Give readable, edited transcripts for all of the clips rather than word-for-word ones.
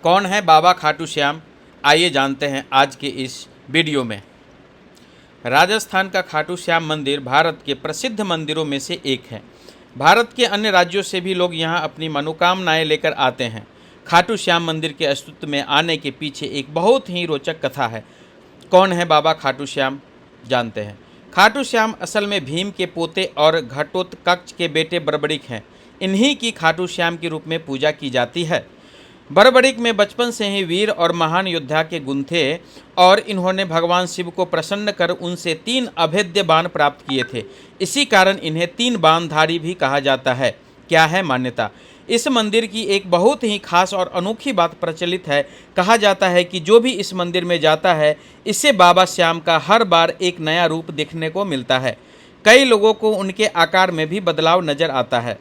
कौन है बाबा खाटू श्याम? आइए जानते हैं आज के इस वीडियो में। राजस्थान का खाटू श्याम मंदिर भारत के प्रसिद्ध मंदिरों में से एक है। भारत के अन्य राज्यों से भी लोग यहां अपनी मनोकामनाएं लेकर आते हैं। खाटू श्याम मंदिर के अस्तित्व में आने के पीछे एक बहुत ही रोचक कथा है। कौन है बाबा खाटू श्याम? जानते हैं। खाटू श्याम असल में भीम के पोते और घटोत्कच के बेटे बरबड़िक हैं। इन्हीं की खाटू श्याम के रूप में पूजा की जाती है। बरबड़िक में बचपन से ही वीर और महान योद्धा के गुण थे और इन्होंने भगवान शिव को प्रसन्न कर उनसे 3 अभेद्य बाण प्राप्त किए थे। इसी कारण इन्हें 3 बाणधारी भी कहा जाता है। क्या है मान्यता? इस मंदिर की एक बहुत ही खास और अनोखी बात प्रचलित है। कहा जाता है कि जो भी इस मंदिर में जाता है, इससे बाबा श्याम का हर बार एक नया रूप देखने को मिलता है। कई लोगों को उनके आकार में भी बदलाव नजर आता है।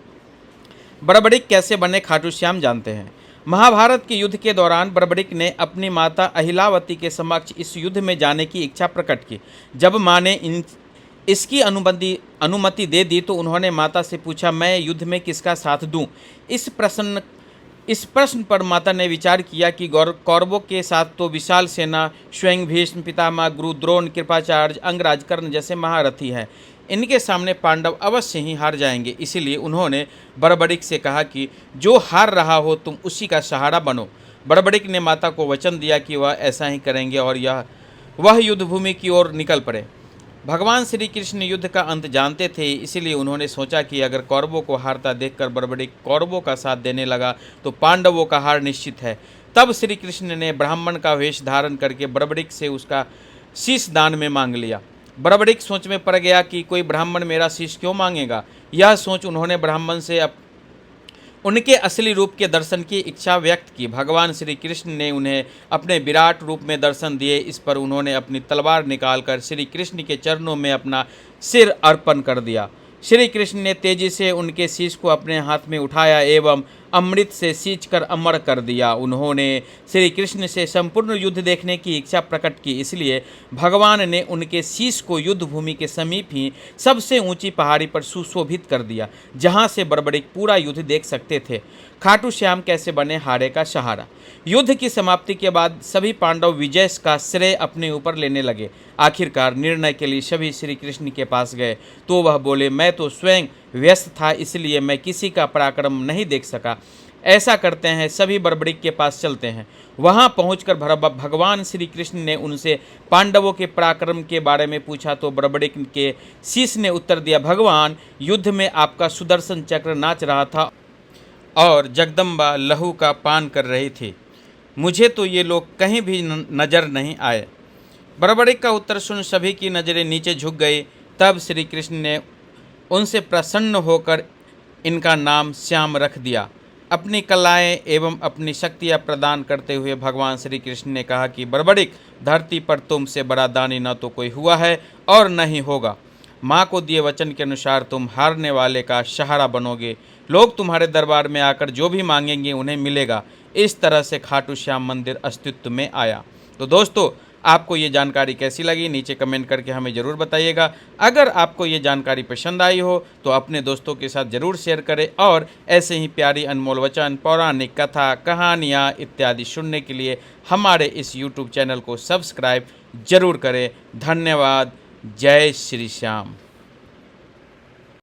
बरबड़िक कैसे बने खाटू श्याम? जानते हैं। महाभारत के युद्ध के दौरान बरबड़िक ने अपनी माता अहिलावती के समक्ष इस युद्ध में जाने की इच्छा प्रकट की। जब मां ने इसकी अनुमति दे दी तो उन्होंने माता से पूछा, मैं युद्ध में किसका साथ दूं? इस प्रश्न पर माता ने विचार किया कि कौरवों के साथ तो विशाल सेना, स्वयं भीष्म पितामह, गुरु द्रोण, कृपाचार्य, अंगराज, कर्ण जैसे महारथी हैं। इनके सामने पांडव अवश्य ही हार जाएंगे। इसीलिए उन्होंने बरबड़िक से कहा कि जो हार रहा हो तुम उसी का सहारा बनो। बरबड़िक ने माता को वचन दिया कि वह ऐसा ही करेंगे और वह युद्ध भूमि की ओर निकल पड़े। भगवान श्री कृष्ण युद्ध का अंत जानते थे, इसीलिए उन्होंने सोचा कि अगर कौरवों को हारता देखकर बरबड़िक कौरवों का साथ देने लगा तो पांडवों का हार निश्चित है। तब श्री कृष्ण ने ब्राह्मण का वेश धारण करके बरबड़िक से उसका शीश दान में मांग लिया। बरबड़िक सोच में पड़ गया कि कोई ब्राह्मण मेरा शीश क्यों मांगेगा। यह सोच उन्होंने ब्राह्मण से उनके असली रूप के दर्शन की इच्छा व्यक्त की। भगवान श्री कृष्ण ने उन्हें अपने विराट रूप में दर्शन दिए। इस पर उन्होंने अपनी तलवार निकालकर श्री कृष्ण के चरणों में अपना सिर अर्पण कर दिया। श्री कृष्ण ने तेजी से उनके शीश को अपने हाथ में उठाया एवं अमृत से सींचकर अमर कर दिया। उन्होंने श्री कृष्ण से संपूर्ण युद्ध देखने की इच्छा प्रकट की, इसलिए भगवान ने उनके शीश को युद्ध भूमि के समीप ही सबसे ऊंची पहाड़ी पर सुशोभित कर दिया, जहां से बरबड़िक पूरा युद्ध देख सकते थे। खाटू श्याम कैसे बने हारे का सहारा? युद्ध की समाप्ति के बाद सभी पांडव विजय का श्रेय अपने ऊपर लेने लगे। आखिरकार निर्णय के लिए सभी श्री कृष्ण के पास गए तो वह बोले, मैं तो स्वयं व्यस्त था, इसलिए मैं किसी का पराक्रम नहीं देख सका। ऐसा करते हैं, सभी बरबड़िक के पास चलते हैं। वहां पहुंचकर भगवान श्री कृष्ण ने उनसे पांडवों के पराक्रम के बारे में पूछा तो बरबड़िक के शीश ने उत्तर दिया, भगवान, युद्ध में आपका सुदर्शन चक्र नाच रहा था और जगदम्बा लहू का पान कर रही थी। मुझे तो ये लोग कहीं भी नजर नहीं आए। बरबड़िक का उत्तर सुन सभी की नज़रें नीचे झुक गई। तब श्री कृष्ण ने उनसे प्रसन्न होकर इनका नाम श्याम रख दिया। अपनी कलाएं एवं अपनी शक्तियां प्रदान करते हुए भगवान श्री कृष्ण ने कहा कि बरबड़िक, धरती पर तुमसे बड़ा दानी न तो कोई हुआ है और न ही होगा। माँ को दिए वचन के अनुसार तुम हारने वाले का सहारा बनोगे। लोग तुम्हारे दरबार में आकर जो भी मांगेंगे उन्हें मिलेगा। इस तरह से खाटू श्याम मंदिर अस्तित्व में आया। तो दोस्तों, आपको ये जानकारी कैसी लगी नीचे कमेंट करके हमें ज़रूर बताइएगा। अगर आपको ये जानकारी पसंद आई हो तो अपने दोस्तों के साथ ज़रूर शेयर करें और ऐसे ही प्यारी अनमोल वचन, पौराणिक कथा, कहानियाँ इत्यादि सुनने के लिए हमारे इस YouTube चैनल को सब्सक्राइब जरूर करें। धन्यवाद। जय श्री श्याम।